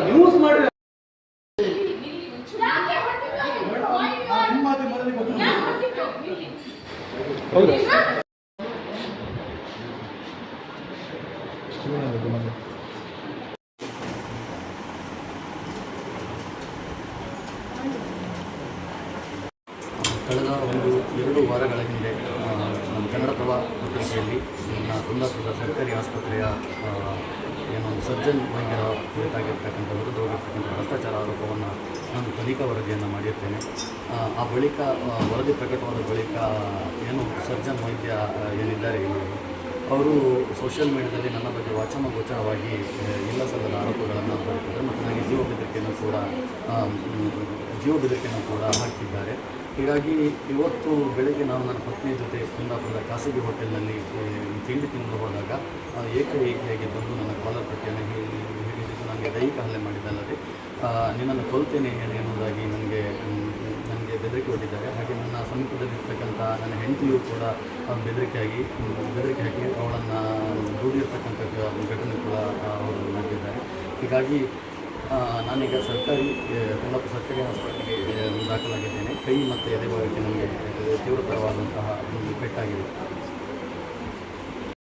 News ಮಾಡಿ ಹೌದಾ ಕಳೆದ 1-2 ವಾರಗಳ ಹಿಂದೆ ನಮ್ಮ ಕನ್ನಡಪ್ರಭ ಪತ್ರಿಕೆಯಲ್ಲಿ ಕುಂದಾಪುರದ ಸರ್ಕಾರಿ ಆಸ್ಪತ್ರೆಯ ಏನು ಸರ್ಜನ್ ವೈದ್ಯರ ಕುರಿತಾಗಿರ್ತಕ್ಕಂಥ ವಿರುದ್ಧ ಹೋಗಿರ್ತಕ್ಕಂಥ ಭ್ರಷ್ಟಾಚಾರ ಆರೋಪವನ್ನು ನಾನು ತನಿಖಾ ವರದಿಯನ್ನು ಮಾಡಿರ್ತೇನೆ. ಆ ಬಳಿಕ ವರದಿ ಪ್ರಕಟವಾದ ಬಳಿಕ ಏನು ಸರ್ಜನ್ ವೈದ್ಯ ಏನಿದ್ದಾರೆ ಅವರು ಸೋಷಿಯಲ್ ಮೀಡಿಯಾದಲ್ಲಿ ನನ್ನ ಬಗ್ಗೆ ವಾಚಾಮಗೋಚರವಾಗಿ ಇಲ್ಲ ಸಲ್ಲದ ಆರೋಪಗಳನ್ನು ಬರೆದಿದ್ದಾರೆ ಮತ್ತು ನನಗೆ ಜೀವ ಬೆದರಿಕೆಯನ್ನು ಕೂಡ ಹಾಕಿದ್ದಾರೆ. ಹೀಗಾಗಿ ಇವತ್ತು ಬೆಳಗ್ಗೆ ನಾನು ನನ್ನ ಪತ್ನಿಯ ಜೊತೆ ಕುಂದಾಪುರದ ಖಾಸಗಿ ಹೋಟೆಲ್ನಲ್ಲಿ ತಿಂಡಿ ತಿನ್ನಲು ಹೋದಾಗ ಏಕಾಏಕಿಯಾಗಿ ಬಂದು ನನ್ನ ಕಾಲರ್ ಪಟ್ಟಿಯನ್ನು ಹಿಡಿದಿದ್ದು ನನಗೆ ದೈಹಿಕ ಹಲ್ಲೆ ಮಾಡಿದ್ದಲ್ಲದೆ ನಿನ್ನನ್ನು ಕೊಲ್ತೇನೆ ಎನ್ನುವುದಾಗಿ ನನಗೆ ಬೆದರಿಕೆ ಒಡ್ಡಿದ್ದಾರೆ. ಹಾಗೆ ನನ್ನ ಸಮೀಪದಲ್ಲಿರ್ತಕ್ಕಂಥ ನನ್ನ ಹೆಂಡತಿಯೂ ಕೂಡ ಬೆದರಿಕೆ ಹಾಕಿ ಅವಳನ್ನು ದೂಡಿರ್ತಕ್ಕಂಥ ಘಟನೆ ಕೂಡ ಅವರು ನಡೆದಿದ್ದಾರೆ. ಹೀಗಾಗಿ ನಾನೀಗ ಕುಂದಾಪುರ ಸರ್ಕಾರಿ ಆಸ್ಪತ್ರೆಗೆ ದಾಖಲಾಗಿದ್ದೇನೆ. ಕೈ ಮತ್ತು ಎದೆ ಭಾಗಕ್ಕೆ ನನಗೆ ತೀವ್ರತರವಾದಂತಹ ಪೆಟ್ಟಾಗಿದೆ.